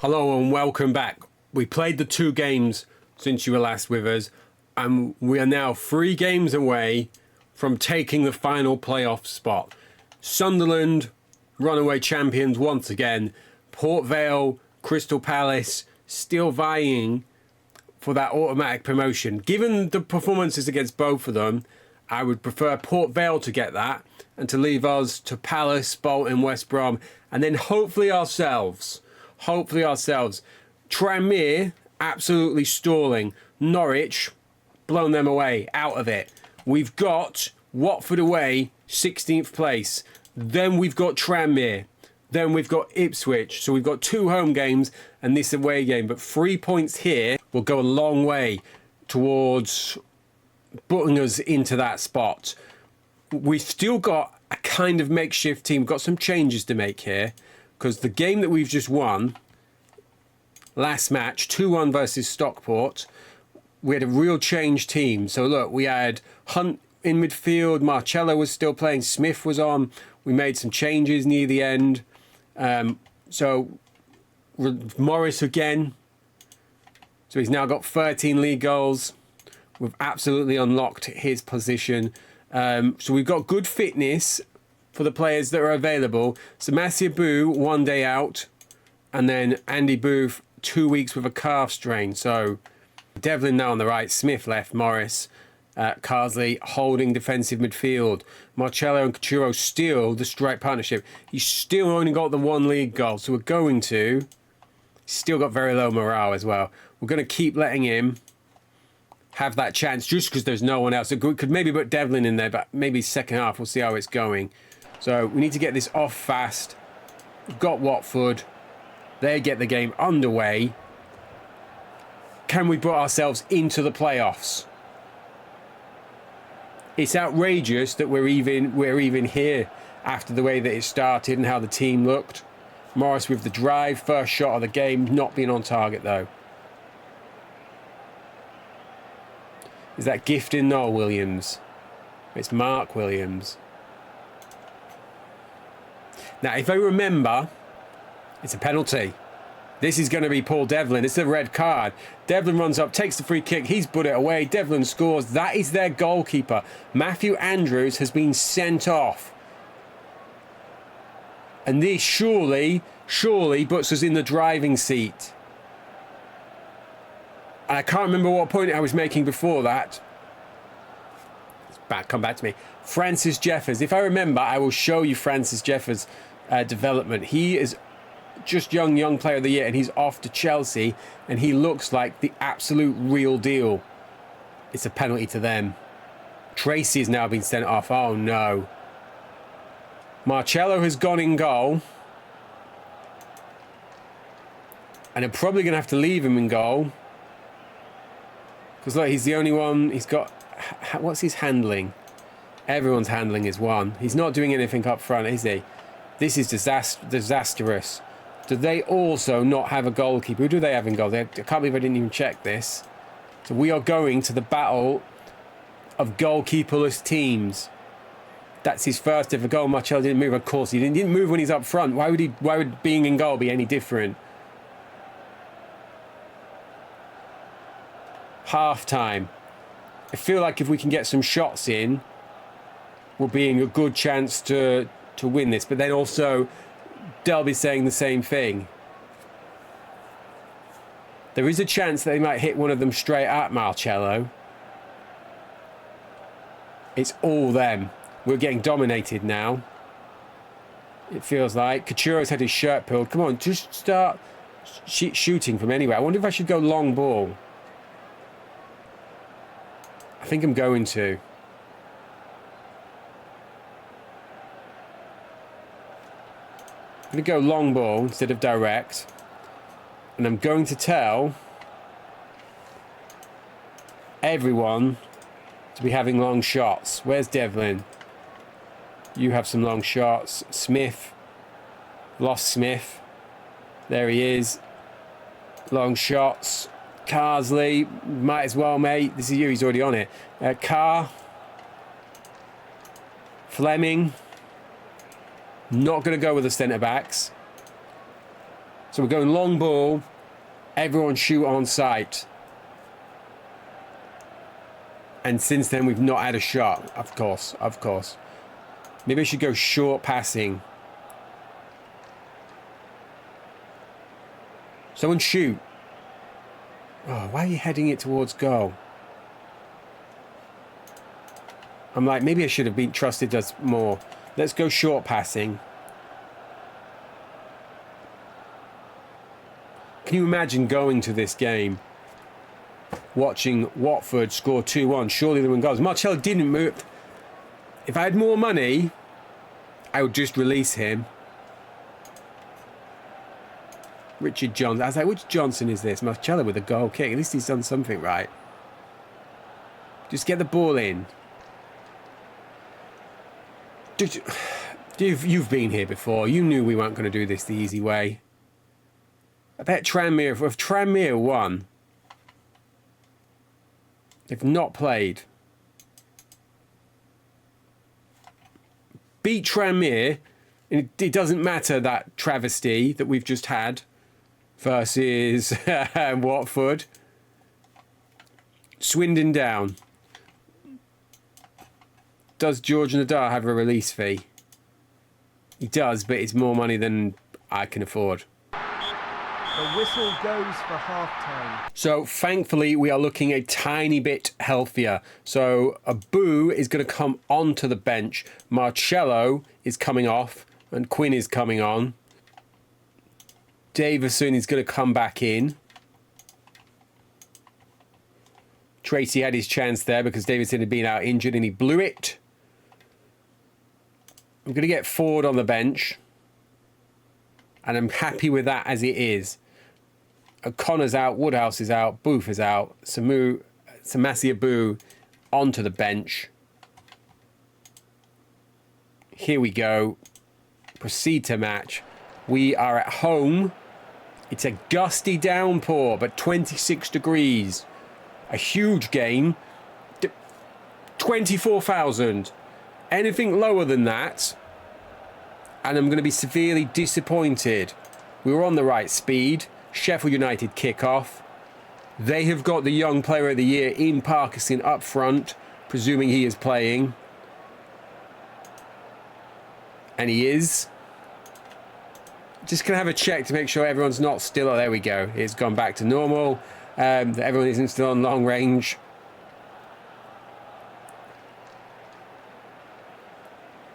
Hello and welcome back. We played the 2 games since you were last with us, and we are now 3 games away from taking the final playoff spot. Sunderland, runaway champions once again. Port Vale, Crystal Palace, still vying for that automatic promotion. Given the performances against both of them, I would prefer Port Vale to get that and to leave us to Palace, Bolton, West Brom, and then hopefully ourselves. Tranmere, absolutely stalling. Norwich, blown them away, out of it. We've got Watford away, 16th place. Then we've got Tranmere. Then we've got Ipswich. So we've got 2 home games and this away game. But 3 points here will go a long way towards putting us into that spot. We've still got a kind of makeshift team. We've got some changes to make here. Because the game that we've just won, last match, 2-1 versus Stockport, we had a real change team. So look, we had Hunt in midfield, Marcello was still playing, Smith was on. We made some changes near the end. So Morris again. So he's now got 13 league goals. We've absolutely unlocked his position. So we've got good fitness for the players that are available. So Masio-Ball 1 day out, and then Andy Booth 2 weeks with a calf strain. So Devlin now on the right, Smith left, Morris, Carsley holding defensive midfield. Marcello and Couture still the strike partnership. He's still only got the 1 league goal, so we're going to still got very low morale as well. We're going to keep letting him have that chance just because there's no one else. We could maybe put Devlin in there, but maybe second half we'll see how it's going. So we need to get this off fast. We've got Watford. They get the game underway. Can we put ourselves into the playoffs? It's outrageous that we're even here after the way that it started and how the team looked. Morris with the drive, first shot of the game, not being on target though. Is that Gifting? No, Williams. It's Mark Williams. Now, if I remember, it's a penalty. This is going to be Paul Devlin. It's a red card. Devlin runs up, takes the free kick. He's put it away. Devlin scores. That is their goalkeeper. Matthew Andrews has been sent off. And this surely puts us in the driving seat. And I can't remember what point I was making before that. Come back to me. Francis Jeffers. If I remember, I will show you Francis Jeffers' development. He is just young player of the year, and he's off to Chelsea, and he looks like the absolute real deal. It's a penalty to them. Tracy has now been sent off. Oh no. Marcello has gone in goal. And I'm probably going to have to leave him in goal. Because look, he's the only one. He's got... What's his handling? Everyone's handling is 1. He's not doing anything up front, is he? This is disastrous. Do they also not have a goalkeeper? Who do they have in goal? I can't believe I didn't even check this. So we are going to the battle of goalkeeperless teams. That's his first ever goal. Marcello didn't move, of course. He didn't move when he's up front. Why would being in goal be any different? Half time. I feel like if we can get some shots in, we'll be in a good chance to win this. But then also, they'll be saying the same thing. There is a chance that they might hit one of them straight at Marcello. It's all them. We're getting dominated now. It feels like. Couture's had his shirt pulled. Come on, just start shooting from anywhere. I wonder if I should go long ball. I think I'm going to. I'm going to go long ball instead of direct. And I'm going to tell everyone to be having long shots. Where's Devlin? You have some long shots. Smith. Lost Smith. There he is. Long shots. Carsley, might as well, mate. This is you, he's already on it. Carr. Fleming. Not going to go with the centre-backs. So we're going long ball. Everyone shoot on sight. And since then, we've not had a shot. Of course, of course. Maybe I should go short passing. Someone shoot. Oh, why are you heading it towards goal? I'm like, maybe I should have been trusted us more. Let's go short passing. Can you imagine going to this game, watching Watford score 2-1? Surely they win goals. Marcello didn't move. If I had more money, I would just release him. Richard Johnson. I was like, which Johnson is this? Marcello with a goal kick. At least he's done something right. Just get the ball in. You've been here before. You knew we weren't going to do this the easy way. I bet Tranmere, if Tranmere won, they've not played. Beat Tranmere, and it doesn't matter that travesty that we've just had versus Watford. Swindon down. Does George Nadar have a release fee? He does, but it's more money than I can afford. The whistle goes for half-time. So thankfully we are looking a tiny bit healthier. So Abu is going to come onto the bench. Marcello is coming off and Quinn is coming on. Davison is going to come back in. Tracy had his chance there because Davison had been out injured and he blew it. I'm going to get Ford on the bench. And I'm happy with that as it is. O'Connor's out, Woodhouse is out, Booth is out, Masio-Ball onto the bench. Here we go. Proceed to match. We are at home. It's a gusty downpour, but 26 degrees. A huge game. 24,000. Anything lower than that, and I'm going to be severely disappointed. We were on the right speed. Sheffield United kick off. They have got the young player of the year in Parkinson up front, presuming he is playing. And he is. Just going to have a check to make sure everyone's not still. Oh, there we go. It's gone back to normal. Everyone isn't still on long range.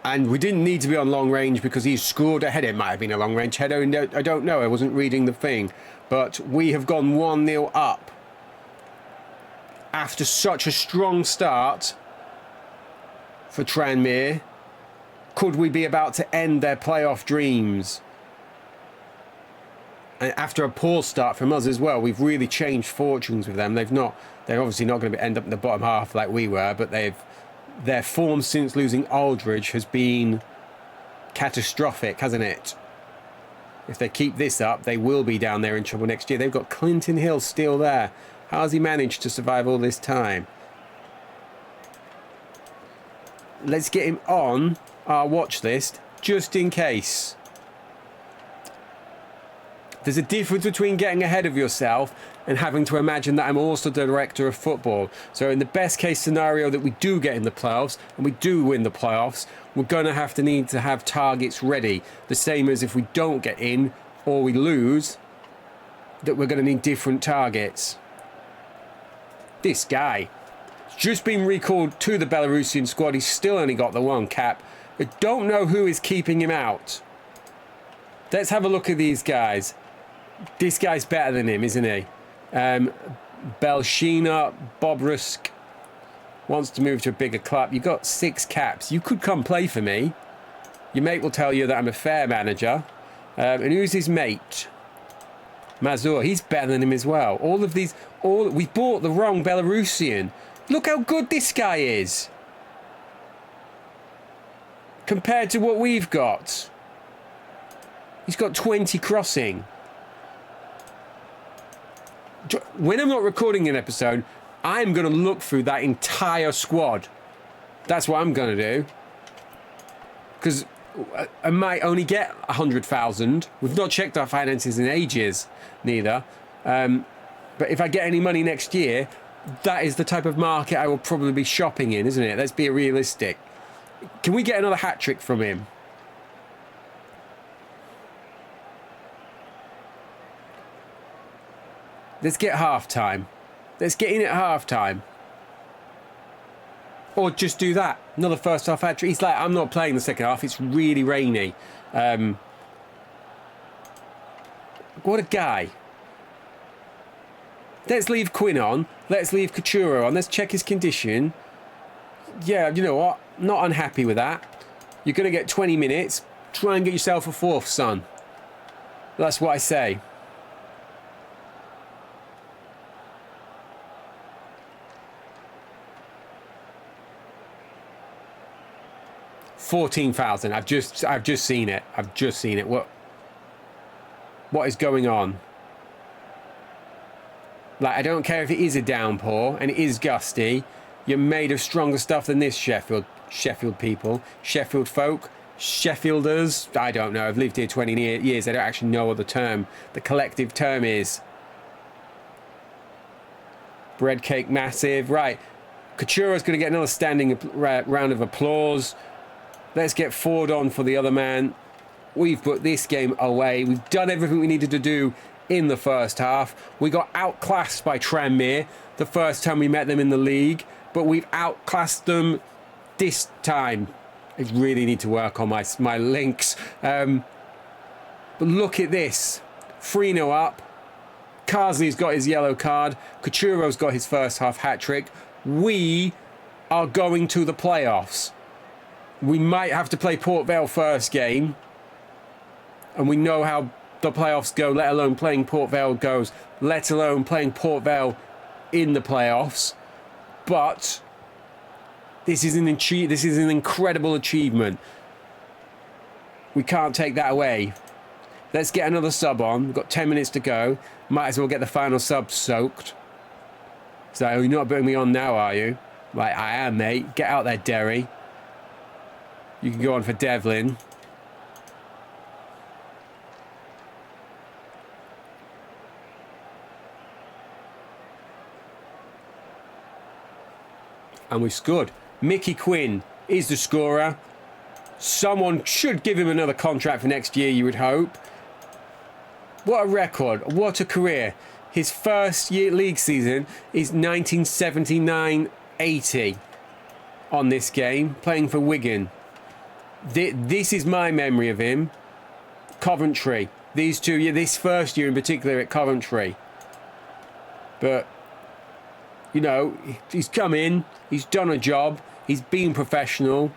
And we didn't need to be on long range because he scored a header. It might have been a long range header. I don't know. I wasn't reading the thing. But we have gone 1-0 up. After such a strong start for Tranmere, could we be about to end their playoff dreams? And after a poor start from us as well, we've really changed fortunes with them. They're obviously not going to end up in the bottom half like we were, but their form since losing Aldridge has been catastrophic, hasn't it? If they keep this up, they will be down there in trouble next year. They've got Clinton Hill still there. How has he managed to survive all this time? Let's get him on our watch list, just in case. There's a difference between getting ahead of yourself and having to imagine that I'm also the director of football. So in the best case scenario that we do get in the playoffs and we do win the playoffs, we're going to need to have targets ready. The same as if we don't get in or we lose, that we're going to need different targets. This guy has just been recalled to the Belarusian squad. He's still only got the one cap. I don't know who is keeping him out. Let's have a look at these guys. This guy's better than him, isn't he? Belshina Bobrusk wants to move to a bigger club. You've got 6 caps. You could come play for me. Your mate will tell you that I'm a fair manager. And who's his mate? Mazur. He's better than him as well. We bought the wrong Belarusian. Look how good this guy is. Compared to what we've got. He's got 20 crossing. When I'm not recording an episode, I'm going to look through that entire squad. That's what I'm going to do. Because I might only get 100,000. We've not checked our finances in ages, neither. But if I get any money next year, that is the type of market I will probably be shopping in, isn't it? Let's be realistic. Can we get another hat-trick from him? Let's get half-time. Let's get in at half-time. Or just do that. Another first half hat-trick. He's like, I'm not playing the second half. It's really rainy. What a guy. Let's leave Quinn on. Let's leave Couture on. Let's check his condition. Yeah, you know what? Not unhappy with that. You're going to get 20 minutes. Try and get yourself a fourth, son. That's what I say. $14,000. I've just seen it. I've just seen it. What is going on? Like, I don't care if it is a downpour and it is gusty. You're made of stronger stuff than this, Sheffield people, Sheffield folk, Sheffielders. I don't know. I've lived here 20 years. I don't actually know what the collective term is. Bread cake massive. Right. Couture's going to get another standing round of applause. Let's get Ford on for the other man. We've put this game away. We've done everything we needed to do in the first half. We got outclassed by Tranmere the first time we met them in the league, but we've outclassed them this time. I really need to work on my links. But look at this. 3-0 up. Carsley's got his yellow card. Couturo's got his first half hat-trick. We are going to the playoffs. We might have to play Port Vale first game. And we know how the playoffs go, let alone playing Port Vale goes, let alone playing Port Vale in the playoffs. But this is an incredible achievement. We can't take that away. Let's get another sub on. We've got 10 minutes to go. Might as well get the final sub soaked. So you're not putting me on now, are you? Like, I am, mate. Get out there, Derry. You can go on for Devlin. And we scored. Mickey Quinn is the scorer. Someone should give him another contract for next year, you would hope. What a record. What a career. His first year league season is 1979-80 on this game, playing for Wigan. This is my memory of him. Coventry. These 2 years, this first year in particular at Coventry. But, you know, he's come in, he's done a job, he's been professional.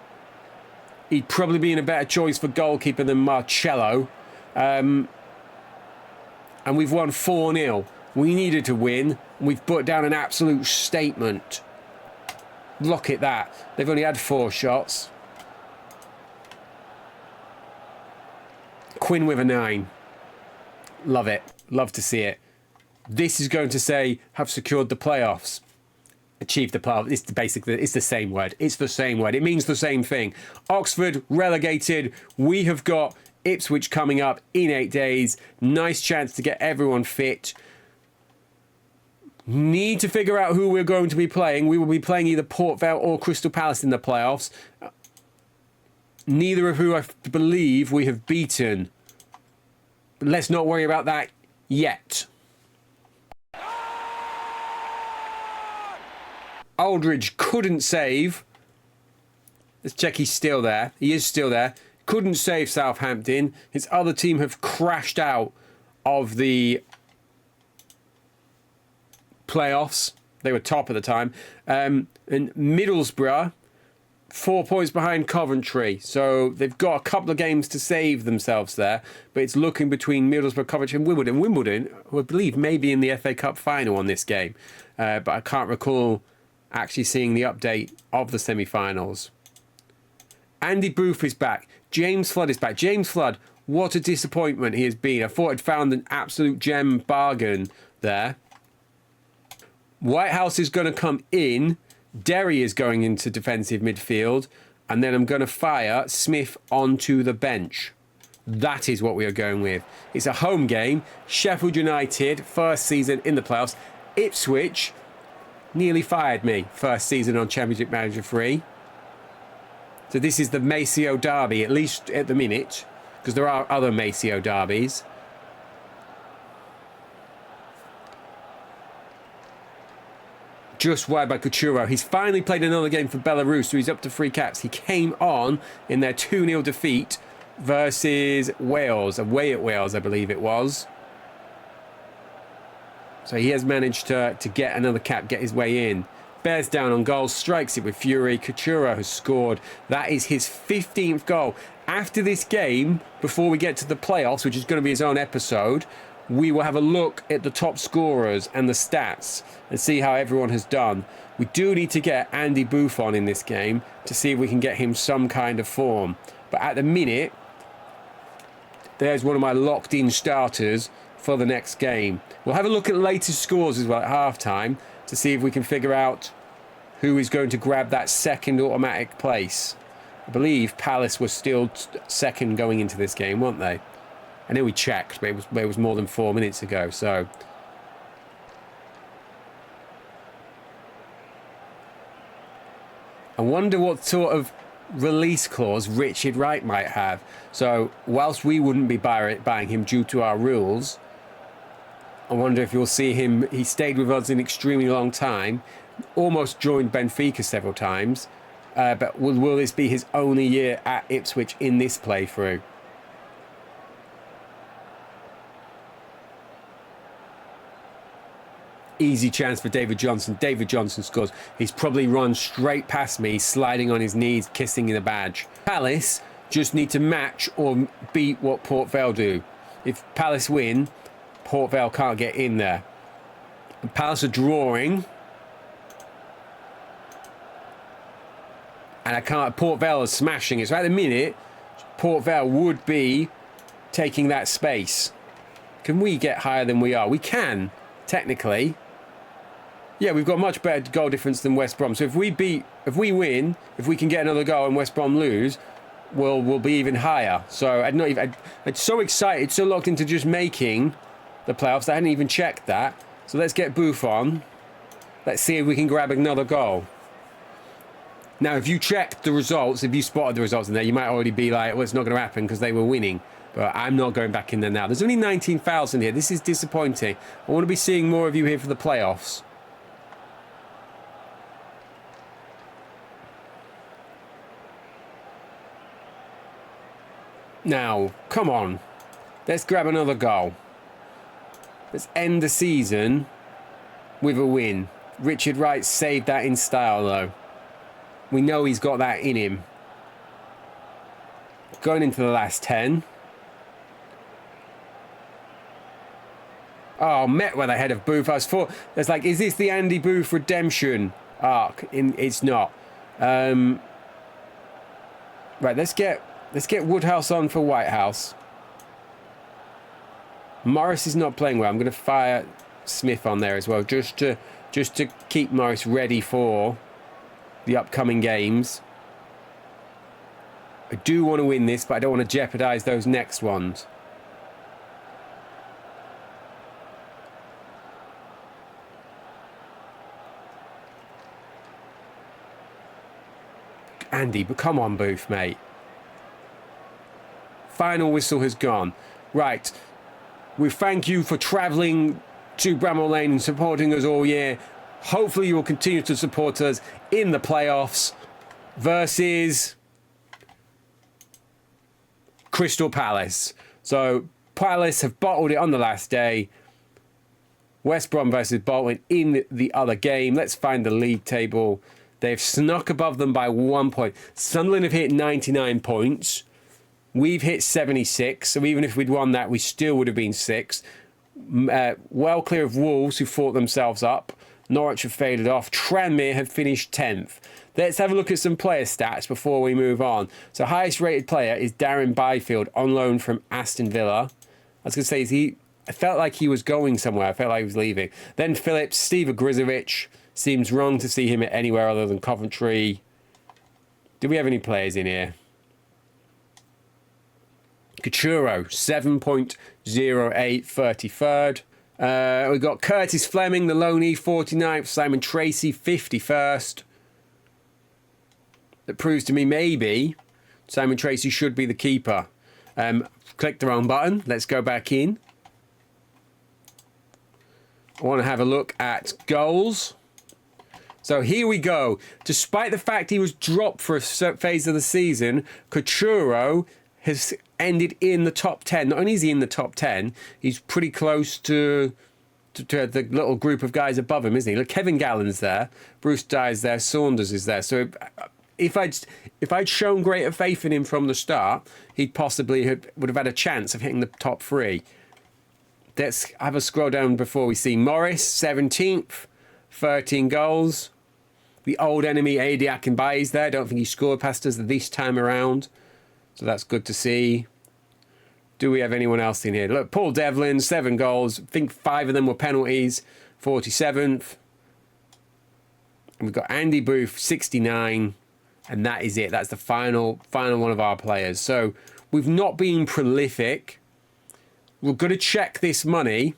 He'd probably be in a better choice for goalkeeper than Marcello. And we've won 4-0. We needed to win. We've put down an absolute statement. Look at that. They've only had 4 shots. Quinn with a 9. Love it. Love to see it. This is going to say, have secured the playoffs. Achieved the playoffs. It's basically, it's the same word. It's the same word. It means the same thing. Oxford relegated. We have got Ipswich coming up in 8 days. Nice chance to get everyone fit. Need to figure out who we're going to be playing. We will be playing either Port Vale or Crystal Palace in the playoffs. Neither of who I believe we have beaten. But let's not worry about that yet. Aldridge couldn't save. Let's check he's still there. He is still there. Couldn't save Southampton. His other team have crashed out of the playoffs. They were top at the time. And Middlesbrough, 4 points behind Coventry. So they've got a couple of games to save themselves there. But it's looking between Middlesbrough, Coventry and Wimbledon. Wimbledon, who I believe may be in the FA Cup final on this game. But I can't recall actually seeing the update of the semi-finals. Andy Booth is back. James Flood is back. James Flood, what a disappointment he has been. I thought I'd found an absolute gem bargain there. Whitehouse is going to come in. Derry is going into defensive midfield. And then I'm going to fire Smith onto the bench. That is what we are going with. It's a home game. Sheffield United, first season in the playoffs. Ipswich nearly fired me first season on Championship Manager 3. So this is the Masio derby, at least at the minute, because there are other Masio derbies. Just wide by Couture. He's finally played another game for Belarus, so he's up to 3 caps. He came on in their 2-0 defeat versus Wales, away at Wales, I believe it was. So he has managed to get another cap, get his way in. Bears down on goals, strikes it with fury. Couture has scored. That is his 15th goal. After this game, before we get to the playoffs, which is going to be his own episode, we will have a look at the top scorers and the stats and see how everyone has done. We do need to get Andy Buffon in this game to see if we can get him some kind of form. But at the minute, there's one of my locked-in starters for the next game. We'll have a look at latest scores as well at half-time to see if we can figure out who is going to grab that second automatic place. I believe Palace was still second going into this game, weren't they? I know we checked, but it was more than 4 minutes ago, so... I wonder what sort of release clause Richard Wright might have. So, whilst we wouldn't be buying him due to our rules, I wonder if you'll see him... He stayed with us an extremely long time, almost joined Benfica several times, but will this be his only year at Ipswich in this playthrough? Easy chance for David Johnson. David Johnson scores. He's probably run straight past me, sliding on his knees, kissing the badge. Palace just need to match or beat what Port Vale do. If Palace win, Port Vale can't get in there. And Palace are drawing. And I can't... Port Vale is smashing it. So at the minute, Port Vale would be taking that space. Can we get higher than we are? We can, technically. Yeah, we've got much better goal difference than West Brom. So if we win, if we can get another goal and West Brom lose, we'll be even higher. So I'm so excited, so locked into just making the playoffs. I hadn't even checked that. So let's get Buffon. Let's see if we can grab another goal. Now, if you checked the results, if you spotted the results in there, you might already be like, well, it's not going to happen because they were winning. But I'm not going back in there now. There's only 19,000 here. This is disappointing. I want to be seeing more of you here for the playoffs. Now, come on. Let's grab another goal. Let's end the season with a win. Richard Wright saved that in style, though. We know he's got that in him. Going into the last 10. Oh, met with a head of Booth. I was thought, it's like, is this the Andy Booth redemption arc? It's not. Right, let's get Woodhouse on for Whitehouse. Morris is not playing well. I'm going to fire Smith on there as well, just to keep Morris ready for the upcoming games. I do want to win this, but I don't want to jeopardise those next ones. Andy, but come on, Booth, mate. Final whistle has gone. Right. We thank you for travelling to Bramall Lane and supporting us all year. Hopefully you will continue to support us in the playoffs versus Crystal Palace. So Palace have bottled it on the last day. West Brom versus Bolton in the other game. Let's find the league table. They've snuck above them by 1 point. Sunderland have hit 99 points. We've hit 76. So even if we'd won that, we still would have been 6th. Well clear of Wolves, who fought themselves up. Norwich have faded off. Tranmere have finished 10th. Let's have a look at some player stats before we move on. So highest rated player is Darren Byfield on loan from Aston Villa. I was going to say, I felt like he was going somewhere. I felt like he was leaving. Then Phillips, Steve Grizovic. Seems wrong to see him at anywhere other than Coventry. Do we have any players in here? Couture, 7.08, 33rd. We've got Curtis Fleming, the loanee, 49th. Simon Tracy, 51st. That proves to me maybe Simon Tracy should be the keeper. Click the wrong button. Let's go back in. I want to have a look at goals. So here we go. Despite the fact he was dropped for a phase of the season, Couture has ended in the top 10. Not only is he in the top 10, he's pretty close to the little group of guys above him, isn't he? Look, Kevin Gallen's there, Bruce Dye's there, Saunders is there. So if I'd shown greater faith in him from the start, he'd possibly would have had a chance of hitting the top 3. Let's have a scroll down before we see Morris, 17th, 13 goals. The old enemy, Adi Akinbaye's there. Don't think he scored past us this time around. So that's good to see. Do we have anyone else in here? Look, Paul Devlin, 7 goals. I think 5 of them were penalties. 47th. And we've got Andy Booth, 69. And that is it. That's the final one of our players. So we've not been prolific. We're going to check this money.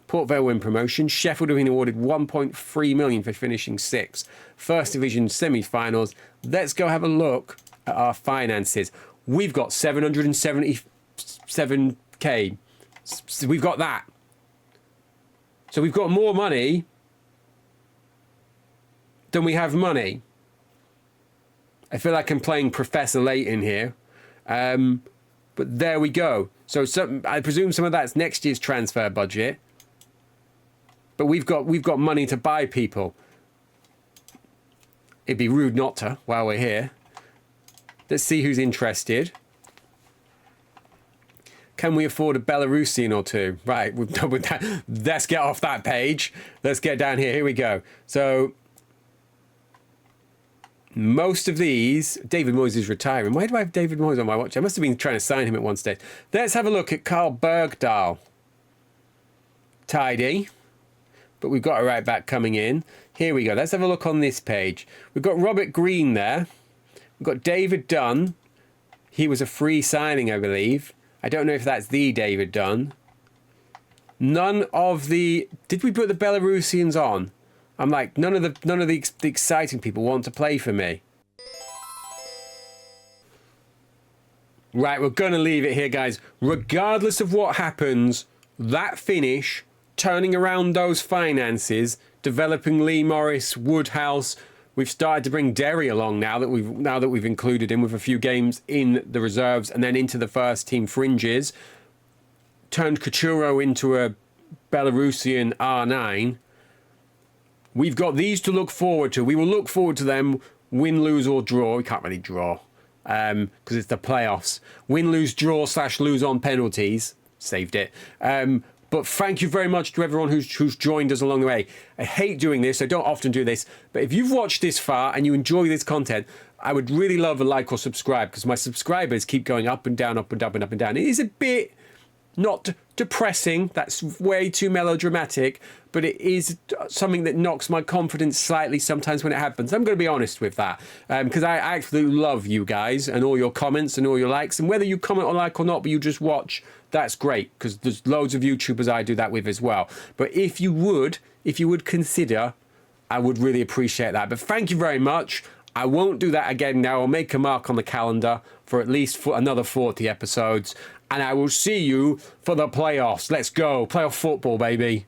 Port Vale win promotion. Sheffield have been awarded 1.3 million for finishing 6th. First Division semi-finals. Let's go have a look at our finances. We've got 777k. So we've got that. So we've got more money than we have money. I feel like I'm playing Professor Layton here. But there we go. So I presume some of that's next year's transfer budget. But we've got money to buy people. It'd be rude not to while we're here. Let's see who's interested. Can we afford a Belarusian or two? Right, we've done with that. Let's get off that page. Let's get down here. Here we go. So most of these, David Moyes is retiring. Why do I have David Moyes on my watch? I must have been trying to sign him at one stage. Let's have a look at Carl Bergdahl. Tidy. But we've got a right back coming in. Here we go. Let's have a look on this page. We've got Robert Green there. We've got David Dunn. He was a free signing, I believe. I don't know if that's the David Dunn. None of the... Did we put the Belarusians on? I'm like, none of the exciting people want to play for me. Right, we're going to leave it here, guys. Regardless of what happens, that finish... turning around those finances, developing Lee Morris, Woodhouse. We've started to bring Derry along now that we've included him with a few games in the reserves and then into the first team fringes. Turned Couture into a Belarusian R9. We've got these to look forward to. We will look forward to them, win, lose or draw. We can't really draw because it's the playoffs. Win, lose, draw / lose on penalties. Saved it. But thank you very much to everyone who's joined us along the way. I hate doing this. I don't often do this. But if you've watched this far and you enjoy this content, I would really love a like or subscribe because my subscribers keep going up and down, up and up and up and down. It is a bit not depressing. That's way too melodramatic. But it is something that knocks my confidence slightly sometimes when it happens. I'm going to be honest with that. Because I absolutely love you guys and all your comments and all your likes. And whether you comment or like or not, but you just watch... that's great because there's loads of YouTubers I do that with as well. But if you would consider, I would really appreciate that. But thank you very much. I won't do that again now. I'll make a mark on the calendar for at least another 40 episodes. And I will see you for the playoffs. Let's go. Playoff football, baby.